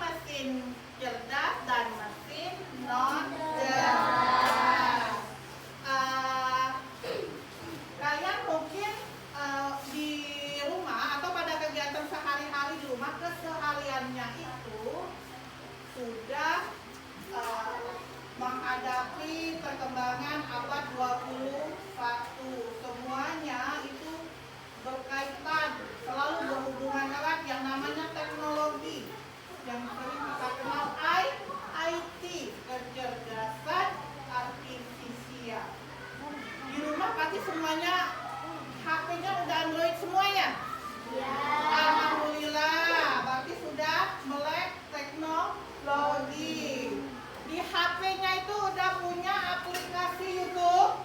mesin cerdas dan mesin non cerdas. Kalian mungkin di rumah atau pada kegiatan sehari-hari di rumah, kesehariannya itu sudah menghadapi perkembangan abad 21. Semuanya itu berkaitan, selalu berhubungan erat yang namanya teknologi, yang sering kita kenal IT, kecerdasan artifisial. Di rumah pasti semuanya HP-nya udah Android semuanya. Ya. Alhamdulillah, berarti sudah melek teknologi. Di HP-nya itu udah punya aplikasi YouTube?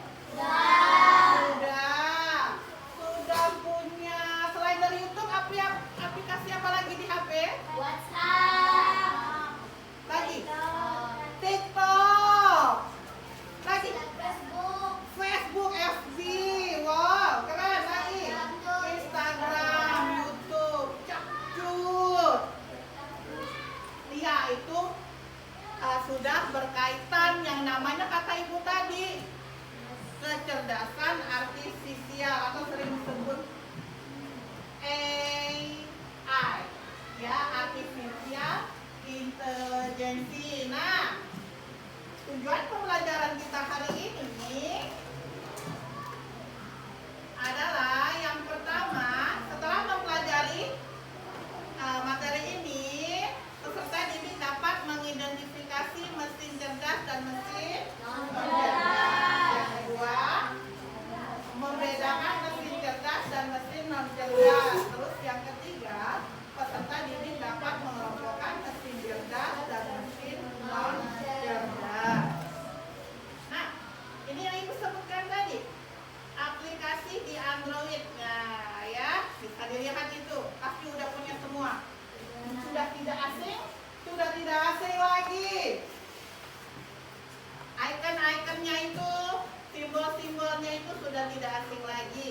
Sudah punya, selain dari YouTube, aplikasi apa lagi di HP? WhatsApp. Lagi? TikTok. Lagi? Facebook, FB. Wow, keren lagi. Instagram, YouTube, Capcut. Iya, itu sudah berkaitan yang namanya kata ibu tadi, kecerdasan artifisial atau sering disebut AI, ya, artificial intelligence. Nah, tujuan pembelajaran kita hari ini adalah yang pertama, setelah mempelajari materi ini, peserta didik dapat mengidentifikasi mesin cerdas dan mesin non cerdas. Yang kedua, membedakan mesin cerdas dan mesin non cerdas. Terus yang ketiga, peserta didik dapat mengelompokkan mesin cerdas dan mesin non cerdas. Nah, ini yang ibu sebutkan tadi, aplikasi di Android. Nah, ya, bisa dilihat itu, pasti udah punya semua. Sudah tidak asing lagi. Icon-iconnya itu, simbol-simbolnya itu sudah tidak asing lagi.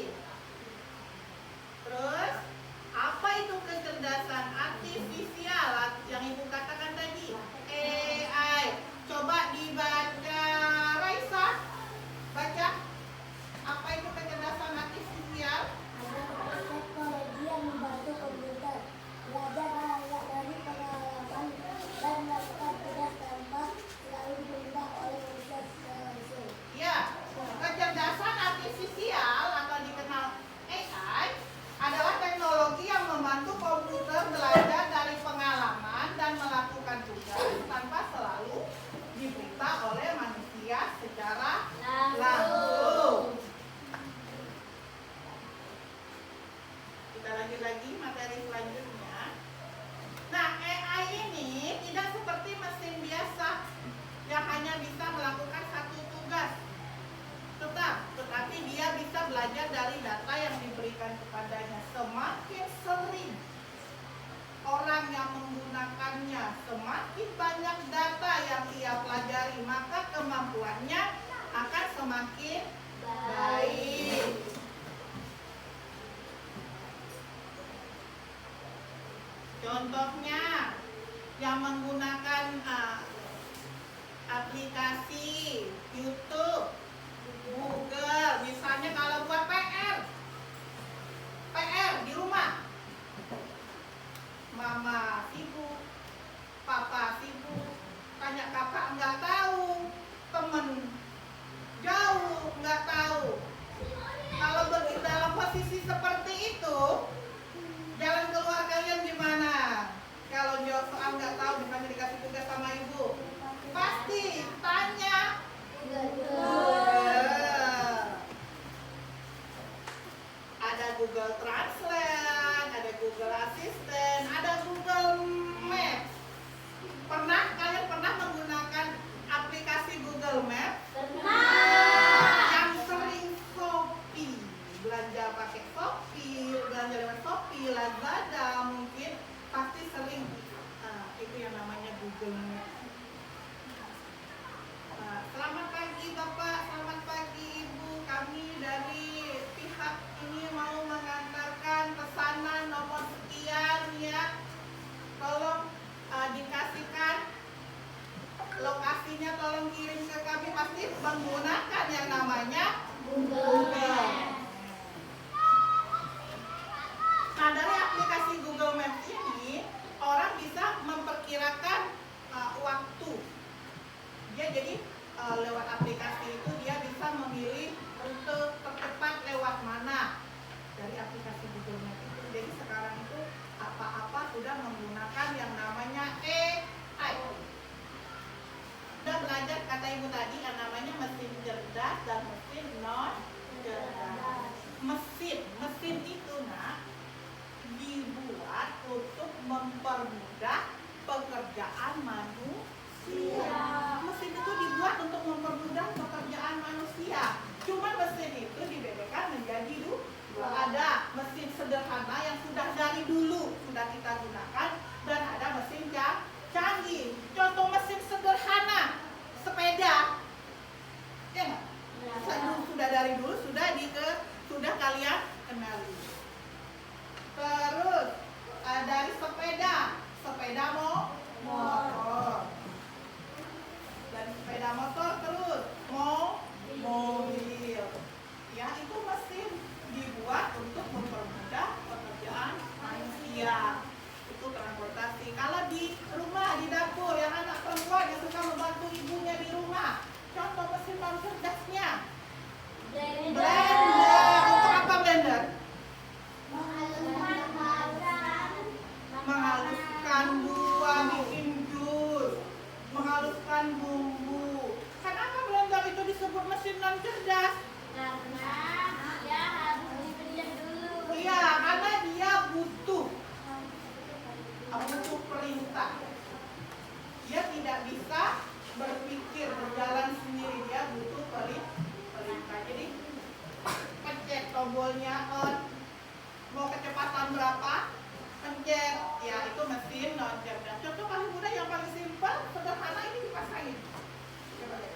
Terus, apa itu kecerdasan artifisial yang ibu katakan tadi? AI. Coba dibaca, Raisa. Baca. Apa itu kecerdasan artifisial? Teknologi yang membantu komputer belajar dari pengalaman dan melakukan tugas tanpa selalu diperintah oleh manusia secara langsung. Ya, kecerdasan artifisial atau dikenal AI adalah teknologi yang membantu komputer belajar dari pengalaman dan melakukan tugas tanpa selalu diperintah oleh manusia secara langsung. Kita lanjut lagi materi selanjutnya. Nah, AI ini tidak seperti mesin biasa yang hanya bisa melakukan satu tugas. Tetapi dia bisa belajar dari data yang diberikan kepadanya. Semakin sering orang yang menggunakannya, semakin banyak data yang ia pelajari, maka kemampuannya akan semakin baik. Contohnya yang menggunakan aplikasi YouTube, Google, misalnya kalau buat PR di rumah, mama sibuk, papa sibuk, tanya kakak nggak tahu, temen jauh nggak tahu. Kalau dalam posisi seperti itu, jalan keluar kalian gimana? Kalau jawab soal nggak tahu, misalnya dikasih tugas sama ibu, pasti tanya Google. Ada Google Translate, ada Google Assistant, ada Google Maps. Kalian pernah menggunakan aplikasi Google Maps? Yang sering Shopee, belanja pakai Shopee, belanja lewat Shopee, Lazada, mungkin pasti sering itu yang namanya Google Maps. Selamat pagi Bapak, selamat pagi Ibu. Kami dari pihak ini mau mengantarkan pesanan nomor sekian ya. Tolong dikasih Dia jadi lewat aplikasi itu dia bisa memilih rute tercepat lewat mana dari aplikasi Google Maps itu. Jadi sekarang itu apa-apa sudah menggunakan yang namanya AI. Udah belajar kata ibu tadi yang namanya mesin cerdas dan mesin non cerdas. Mesin itu dibuat untuk mempermudah pekerjaan manusia. Mesin itu dibuat untuk mempermudah pekerjaan manusia. Cuma mesin itu dibedakan menjadi dua. Ada mesin sederhana yang sudah dari dulu sudah kita gunakan, dan ada mesin canggih. Contoh mesin sederhana, sepeda, ya nggak? Sudah dari dulu sudah kalian kenali. Terus dari sepeda motor. Dan sepeda motor terus mobil. Ya, itu mesin dibuat untuk mempermudah pekerjaan manusia. Itu transportasi. Kalau di rumah, di dapur, yang anak perempuan yang suka membantu ibunya di rumah, contoh mesin non cerdasnya blender. Untuk apa blender? Menghaluskan buah, bikin jus, menghaluskan bumbu. Kenapa blender itu disebut mesin non cerdas? Karena dia harus dipilih dulu. Iya, karena dia butuh perintah. Dia tidak bisa berpikir berjalan sendiri, dia butuh perintah. Jadi pencet tombolnya on, mau kecepatan berapa, pencet. Ya, itu mesin non cerdas. Contoh paling mudah yang paling simpel, sederhana, ini dipasangin. Coba lihat.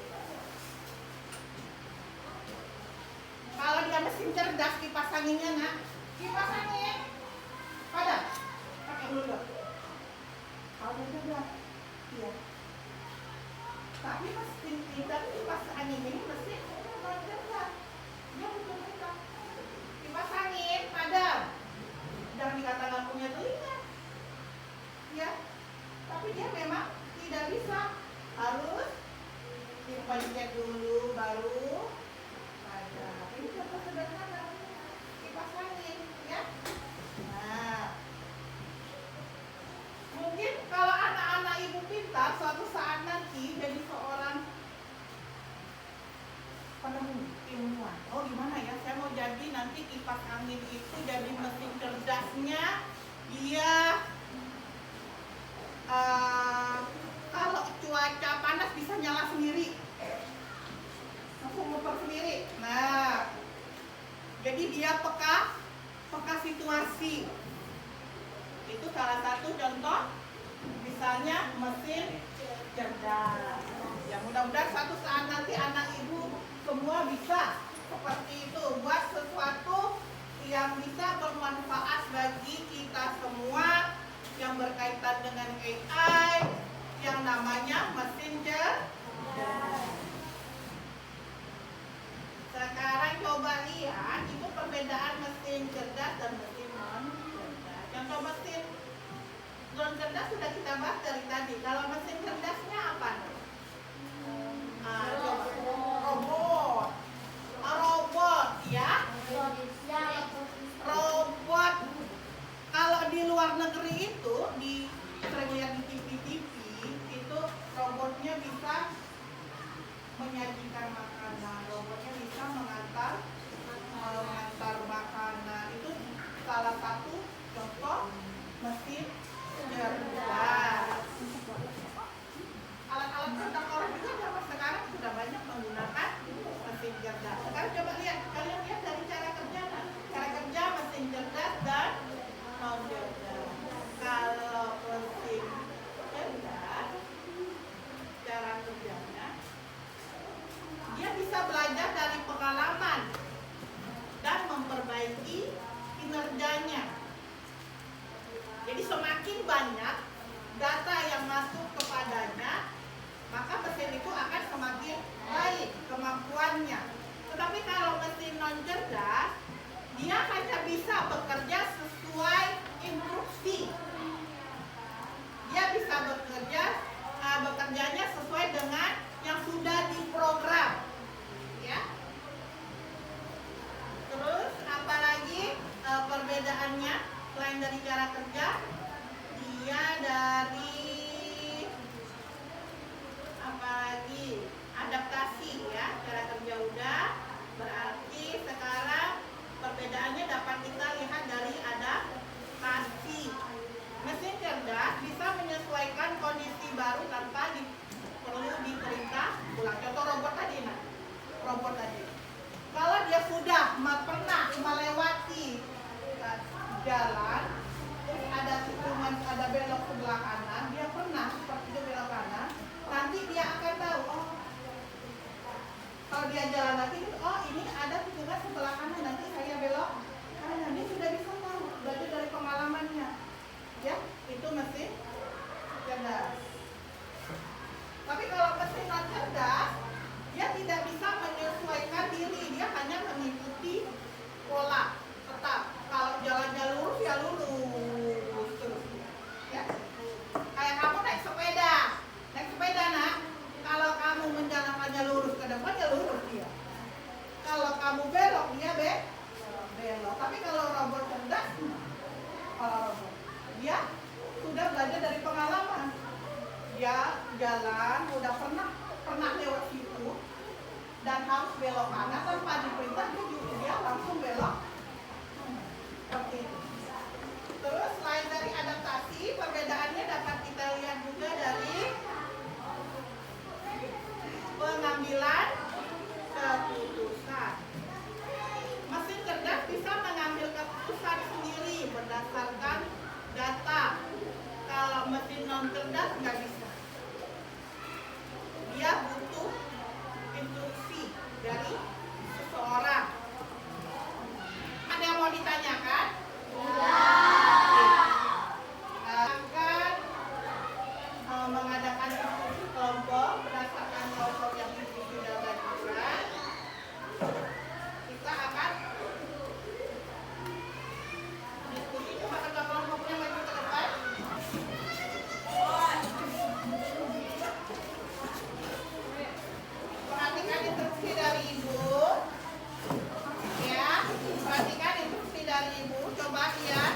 Kalau dia mesin cerdas dipasanginnya dipasangin padam, pakai dulu. Kalau cerdas, iya. Tapi mesin tidak dipasangin ini mesin non cerdas. Dia butuh kita dipasangin padam. Jangan dikatakan punya telinga, ya. Tapi dia memang tidak bisa, harus dipencet dulu baru ada. Ini contoh sederhana, dipasangin, ya. Nah, mungkin kalau anak-anak ibu pintar suatu saat nanti jadi seorang penemu ilmuwan. Oh, gimana ya? Saya mau jadi nanti kipas angin itu jadi mesin cerdasnya. Dia kalau cuaca panas bisa nyala sendiri, langsung muter sendiri. Nah, jadi dia peka situasi. Itu salah satu contoh, misalnya mesin cerdas. Ya, mudah-mudahan suatu saat nanti anak ibu semua bisa seperti itu, buat sesuatu yang bisa bermanfaat bagi kita semua yang berkaitan dengan AI yang namanya mesin cerdas. Sekarang coba lihat itu perbedaan mesin cerdas dan mesin non cerdas. Contoh mesin non cerdas sudah kita bahas dari tadi. Kalau mesin cerdasnya apa? Robot, ya. Robot. Kalau di luar negeri itu, sering lihat di TV, itu robotnya bisa menyajikan makanan, robotnya bisa mengantar makanan. Itu salah satu contoh mesin cerdas. Alat-alat perkantoran juga zaman sekarang sudah banyak menggunakan mesin cerdas. Sekarang coba lihat, kalian lihat dari cara kerja mesin cerdas dan non cerdas. Kalau mesin cerdas, cara kerjanya dia bisa belajar dari pengalaman dan memperbaiki kinerjanya. Jadi semakin banyak data yang masuk kepadanya, maka mesin itu akan semakin baik kemampuannya. Tetapi kalau mesin non cerdas, dia hanya bisa bekerja sesuai instruksi. Dia bisa bekerjanya sesuai dengan yang dari cara kerja? Dia dari apa lagi? Adaptasi ya. Cara kerja udah. Berarti sekarang perbedaannya dapat kita lihat dari adaptasi. Mesin cerdas bisa menyesuaikan kondisi baru tanpa perlu diperintah ulang. Contoh robot tadi, nah. Robot tadi. Kalau dia sudah pernah melewati jalan, terus ada tikungan, ada belok sebelah kanan, dia pernah seperti itu belok kanan, nanti dia akan tahu, oh, kalau dia jalan lagi, oh ini ada tikungan sebelah kanan, nanti saya belok kanan. Dia sudah bisa tahu, belajar dari pengalamannya. Ya, itu mesin cerdas. Tapi kalau mesin non cerdas, dia tidak bisa menyesuaikan diri, dia hanya mengikuti pola tetap. Kalau jalannya lurus ya lurus terus. Ya. Kayak kamu naik sepeda nak. Kalau kamu menjalankannya lurus ke depan ya lurus dia. Kalau kamu belok dia belok. Tapi kalau robot cerdas, dia sudah belajar dari pengalaman. Dia jalan udah pernah lewat situ dan harus belok kanan tanpa diperintah, dia langsung belok seperti itu. Terus selain dari adaptasi, perbedaannya dapat kita lihat juga dari pengambilan keputusan. Mesin cerdas bisa mengambil keputusan sendiri berdasarkan data. Kalau mesin non cerdas nggak bisa. Dia butuh instruksi dari seseorang. Ada yang mau ditanyakan? Ya. Akan mengadakan diskusi kelompok berdasarkan kelompok yang sudah bagikan. Kita akan diskusi cuma kedua kelompoknya maju ke depan. Perhatikan instruksi dari ibu. Ya, perhatikan instruksi dari ibu. Coba lihat.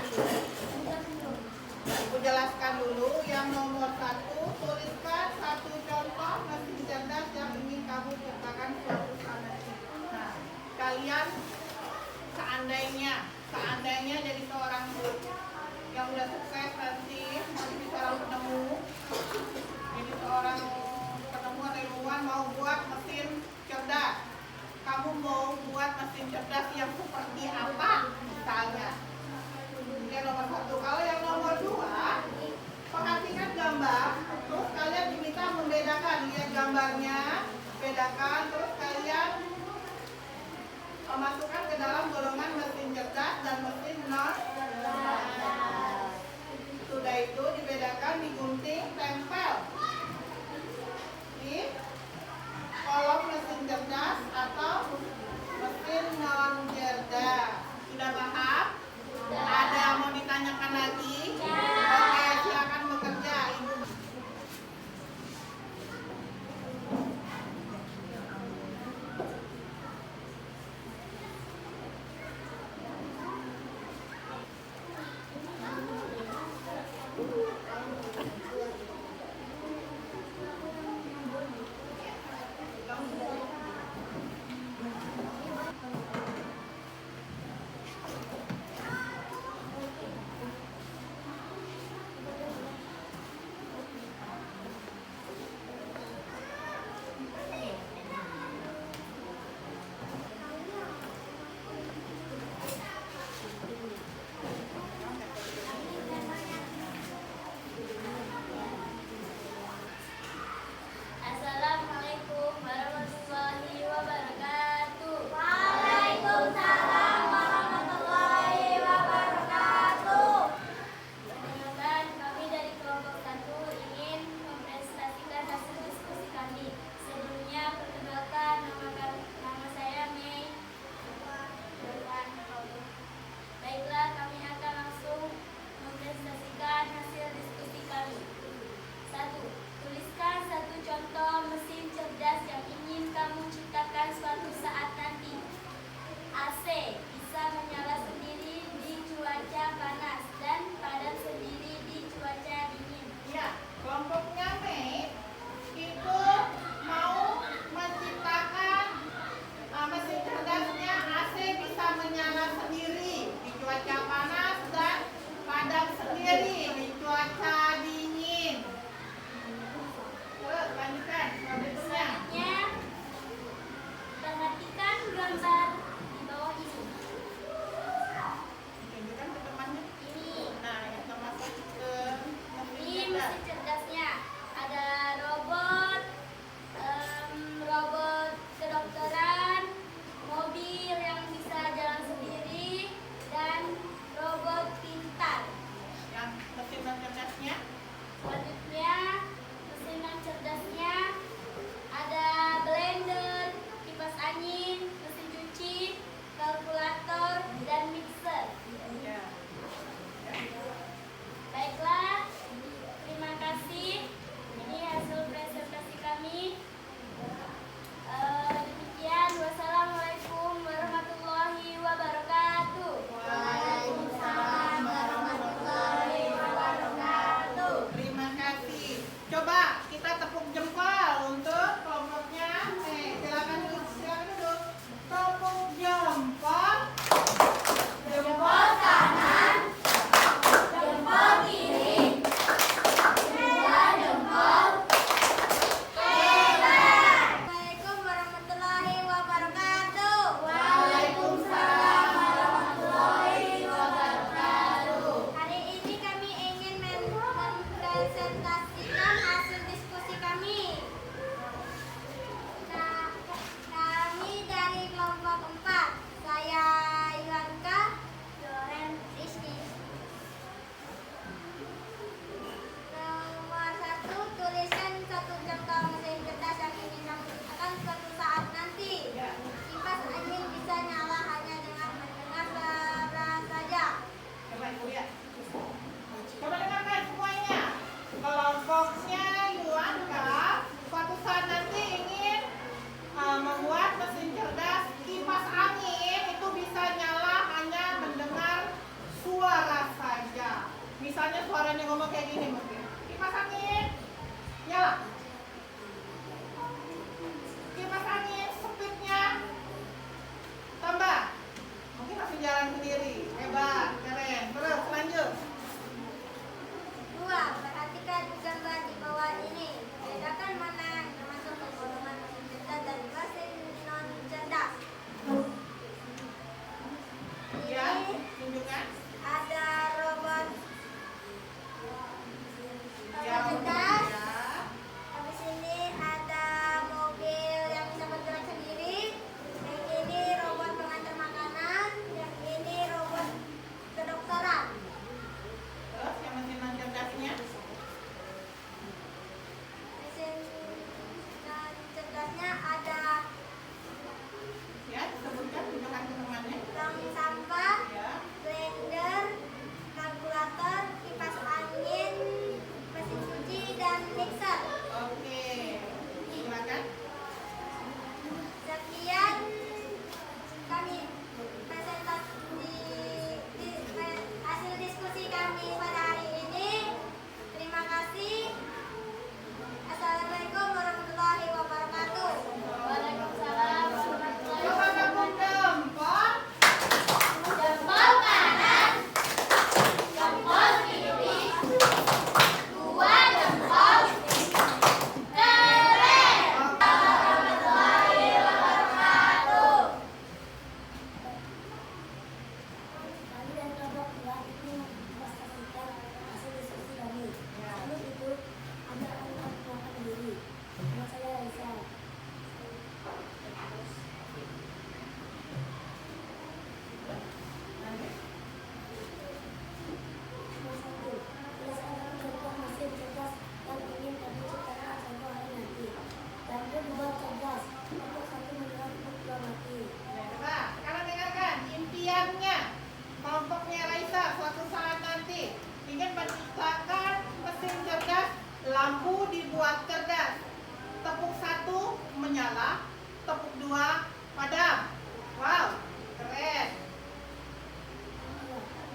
Ibu jelaskan dulu. Yang nomor 1, tuliskan satu contoh mesin cerdas yang ingin kamu ciptakan suatu saat nanti. Nah, kalian seandainya jadi seorang yang udah sukses nanti, jadi seorang penemu, jadi seorang penemu atau ilmuwan mau buat mesin cerdas. Kamu mau buat mesin cerdas yang seperti apa misalnya? Yang nomor 1. Kalau yang nomor 2, perhatikan gambar, terus kalian diminta membedakan, lihat gambarnya, bedakan, terus kalian masukkan ke dalam golongan mesin cerdas dan mesin non cerdas. Sudah itu dibedakan, digunting, tempel di kolom mesin cerdas atau mesin non cerdas. Sudah paham? Ada yang mau ditanyakan? sendiri di cuaca dingin. Terus lanjutkan berikutnya. Selanjutnya, perhatikan gambar di bawah ini. Tunjukkan ke temannya. Ini, Nah, yang termasuk ke ini mesin mesin cerdasnya. Ada robot, robot kedokteran, mobil yang bisa jalan sendiri, dan robot pintar. yang mesin cerdasnya. Selanjutnya, mesin non cerdasnya ada blender, kipas angin, mesin cuci, kalkulator, dan mixer. Ya. Baiklah, terima kasih. Ini hasil presentasi kami. Demikian, wassalamualaikum warahmatullahi wabarakatuh. Waalaikumsalam warahmatullahi wabarakatuh. Terima kasih. Coba kita tepuk jempol untuk kelompoknya. Silakan duduk, silakan duduk. Tepuk jempol. Jempol kanan. Jempol kiri. Dua jempol. Assalamualaikum warahmatullahi wabarakatuh. Waalaikumsalam warahmatullahi wabarakatuh. Hari ini kami ingin mempresentasikan hasil diskusi kami. Nah, kami dari kelompok 4. Saya Iwanka, Loren Rizky. Nomor 1, tulisan satu contoh mesin cerdas yang ingin digunakan suatu saat nanti. Ya. Kipas angin bisa nyala hanya dengan mendengar suara saja. Coba Ibu lihat. Coba dengarkan semuanya. Kelompoknya Yuanka suatu saat nanti ingin membuat mesin cerdas kipas angin itu bisa nyala hanya mendengar suara saja. Misalnya suaranya ngomong kayak gini mungkin. Kipas angin nyala. Kipas angin speednya tambah. Mungkin langsung jalan sendiri. Hebat, keren. Terus lanjut. 2. Perhatikan gambar di bawah ini. Bedakan mana yang termasuk ke golongan mesin cerdas dan mesin non cerdas. Ya, Ini tunjukkan. ada robot Ya, cerdas. ya. Habis ini ada mobil yang bisa bergerak sendiri. Yang ini robot pengantar makanan. Yang ini robot kedokteran. Terus yang mesin non cerdasnya. Mesin non cerdasnya ada Ya, sebutkan tunjukkan ke temannya. tong sampah, Ya. blender, kalkulator, kipas angin, mesin cuci, dan mixer. Oke. Silakan. Sekian kami presentasi hasil diskusi kami pada hari ini. Terima kasih. Assalamualaikum warahmatullahi wabarakatuh. Waalaikumsalam warahmatullahi Coba tepuk jempol. Jempol kanan, jempol kiri, 2 jempol. Keren. Warahmatullahi wabarakatuh. Kami dari kelompok 2 ingin mempresentasikan hasil diskusi kami. Sebelum itu, Anda akan memperkenalkan diri. Nama saya Raisa. Nomor 1. Tuliskan contoh mesin cerdas yang ingin kami ciptakan suatu hari nanti. Lampu dibuat cerdas untuk satu mendengar untuk dua mati. Ya, coba sekarang dengarkan impiannya. Kelompoknya Raisa suatu saat nanti ingin menciptakan mesin cerdas, lampu dibuat cerdas. Tepuk 1 menyala, tepuk 2 padam. Wow, keren.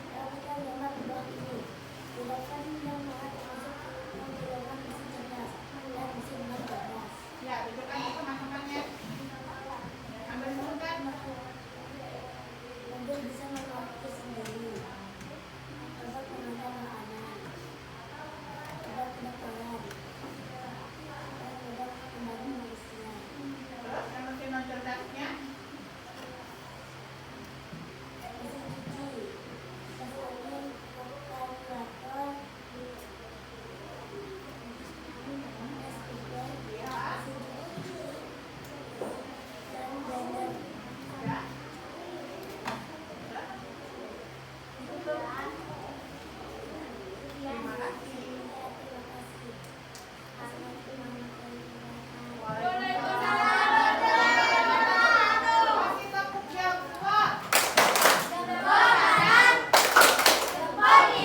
Perhatikan gambar di bawah ini. Bedakan yang mana termasuk dalam golongan mesin cerdas dan mesin non cerdas. Ya, tunjukkan ke teman-temannya. Ambil dulu kan. Mobil bisa melukis sendiri. Robot pengantar makanan. Terima kasih. Ya, terima kasih. Assalamualaikum warahmatullahi wabarakatuh. Waalaikumsalam. Kasih tepuk yang kuat. Maju kelompok. Pagi.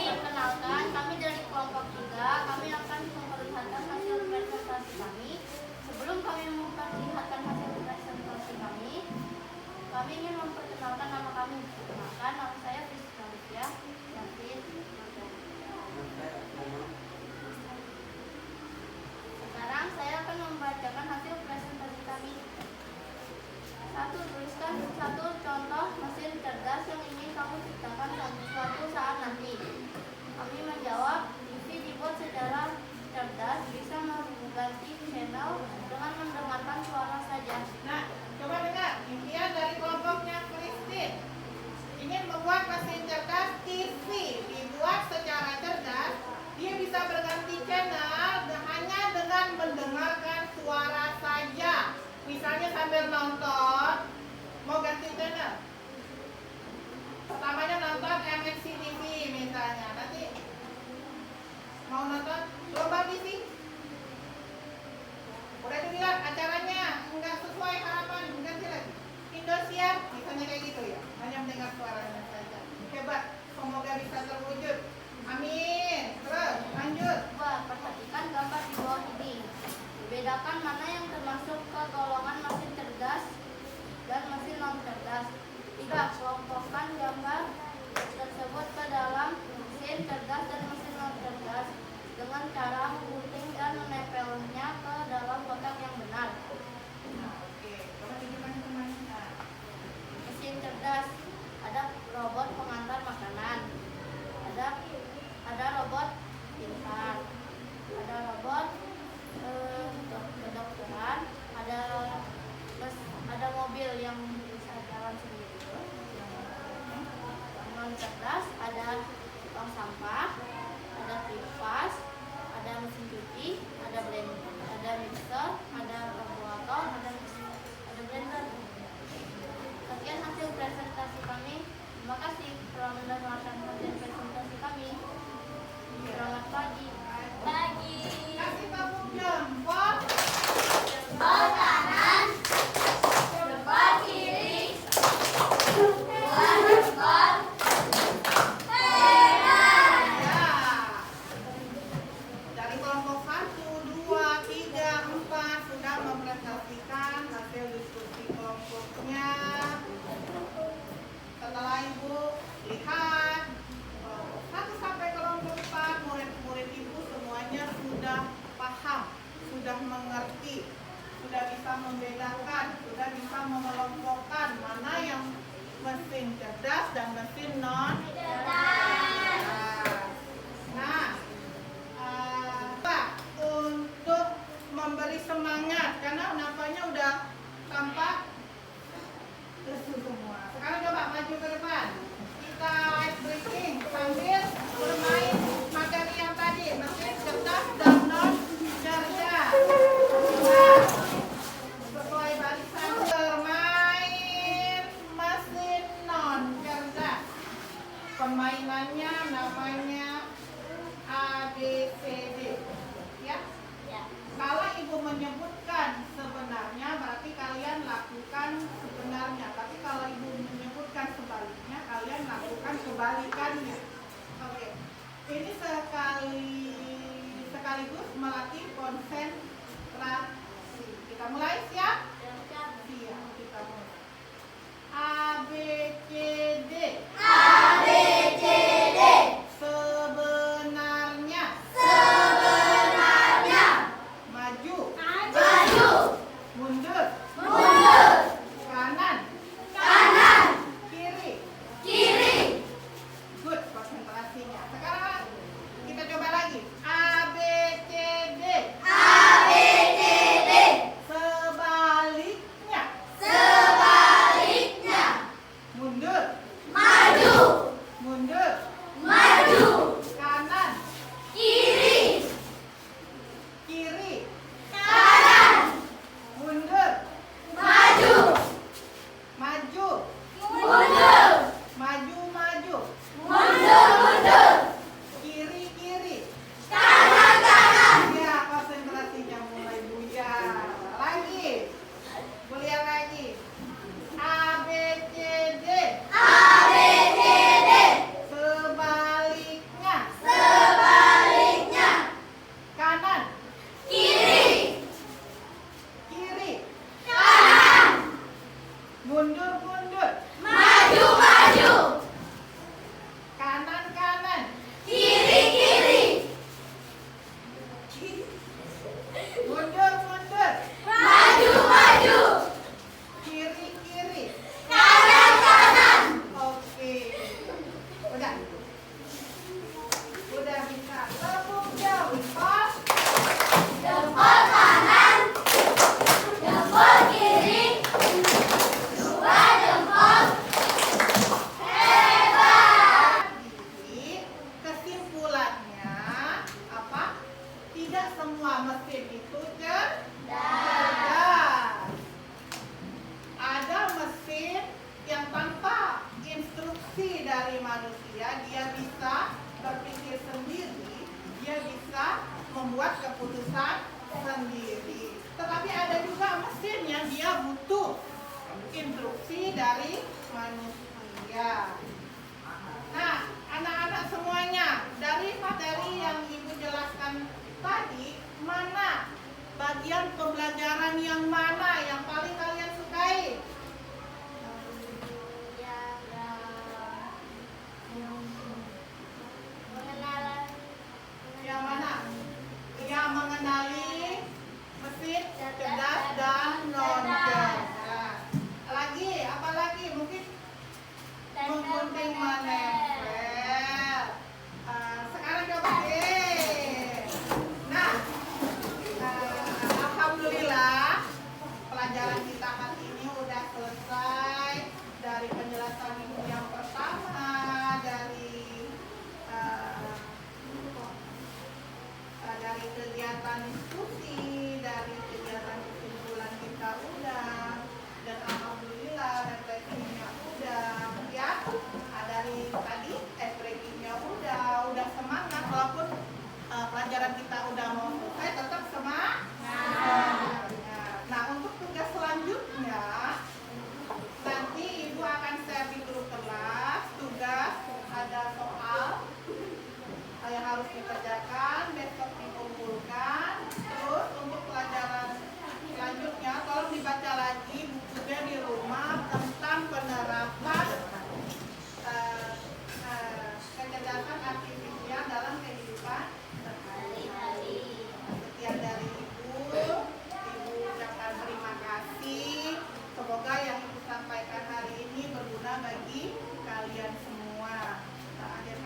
Perkenalkan, kami dari kelompok 3. Kami akan memperlihatkan hasil presentasi kami. Sebelum kami memperlihatkan hasil presentasi kami ingin memperkenalkan nama kami. Perkenalkan, nama saya Rizka Alicia Yasin. Sekarang saya akan membacakan hasil presentasi kami. 1. Tuliskan satu contoh mesin cerdas yang ingin kamu ciptakan suatu saat nanti. Kami menjawab, TV dibuat secara cerdas bisa mengganti channel dengan mendengarkan suara saja. Nah, coba dengar. Impian dari kelompoknya Christine ingin membuat mesin cerdas TV dibuat secara cerdas. Dia bisa berganti channel hanya dengan mendengarkan suara saja. Misalnya sambil nonton, mau ganti channel. Pertamanya nonton MNC TV misalnya. Nanti mau nonton Lomba TV. Udah dilihat acaranya nggak sesuai harapan, ganti lagi. Indosiar, misalnya kayak gitu ya. Hanya mendengar suaranya saja. Hebat, semoga bisa terwujud. Amin. Terus lanjut. 2. Perhatikan gambar di bawah ini. Bedakan mana yang termasuk ke golongan mesin cerdas dan mesin non cerdas. 3. Kelompokkan gambar tersebut ke dalam mesin cerdas dan mesin non cerdas dengan cara menggunting dan menempelnya ke dalam kotak yang benar. Nah, oke. Coba tunjukkan temannya. Mesin cerdas, ada robot pengantar makanan, ada robot pintar, ada robot kedokteran, ada mobil yang bisa jalan sendiri. Non cerdas, ada tong sampah, ada kipas, ada mesin cuci, ada blender, ada mixer, ada kalkulator, ada blender. Sekian hasil presentasi kami. Terima kasih telah mendengarkan hasil presentasi kami. Selamat pagi. Kasih tepuk jempol. Ya. Dari kelompok 1, 2, 3, 4 sudah mempresentasikan hasil diskusi kelompoknya. Setelah Ibu lihat kelompok 1 sampai kelompok 4, murid-murid Ibu semuanya sudah paham, sudah mengerti, sudah bisa membedakan, sudah bisa mengelompokkan mana yang mesin cerdas dan mesin non cerdas. Nah, untuk memberi semangat karena nampaknya udah tampak lesu semua. Sekarang coba maju ke depan. Kita ice breaking sambil bermain materi yang tadi, mesin cerdas dan non cerdas. Nah, sesuai barisan bermain mesin non cerdas. Permainannya namanya ABCD. Ya. Kalau Ibu menyebutkan sebenarnya berarti kalian lakukan sebenarnya. Tapi kalau Ibu menyebutkan sebaliknya, kalian lakukan kebalikannya. Oke. Ini sekaligus melatih konsentrasi. Kita mulai, siap? Siap. Kita mulai. A B C D. Sebenarnya. Maju. Mundur. Kanan. Kiri. Good, konsentrasinya. Sekarang kita coba lagi. A B C D. instruksi dari manusia. Nah, anak-anak semuanya, dari materi yang Ibu jelaskan tadi, mana bagian pembelajaran yang mana yang paling kalian sukai? Yang mana? Yang mengenali mesin cerdas dan non cerdas. Lagi, apa lagi? Mungkin menggunting menempel. Sekarang coba. Nah, alhamdulillah pelajaran kita hari ini udah selesai. Dari penjelasan Ibu yang pertama, dari kegiatan diskusi, dari kegiatan kesimpulan kita udah, dan alhamdulillah refleksinya udah, ya. Dari tadi refleksinya udah semangat, walaupun pelajaran kita udah mau selesai, tetap semangat. Nah, untuk tugas selanjutnya nanti Ibu akan share di grup kelas. Tugas ada soal yang harus dikerjakan, besok dikumpulkan. Terus untuk pelajaran selanjutnya tolong dibaca lagi bukunya di rumah tentang penerapan kecerdasan artifisial dalam kehidupan sehari-hari. Sekian dari Ibu ucapkan terima kasih. Semoga yang Ibu sampaikan hari ini berguna bagi kalian semua. Akhir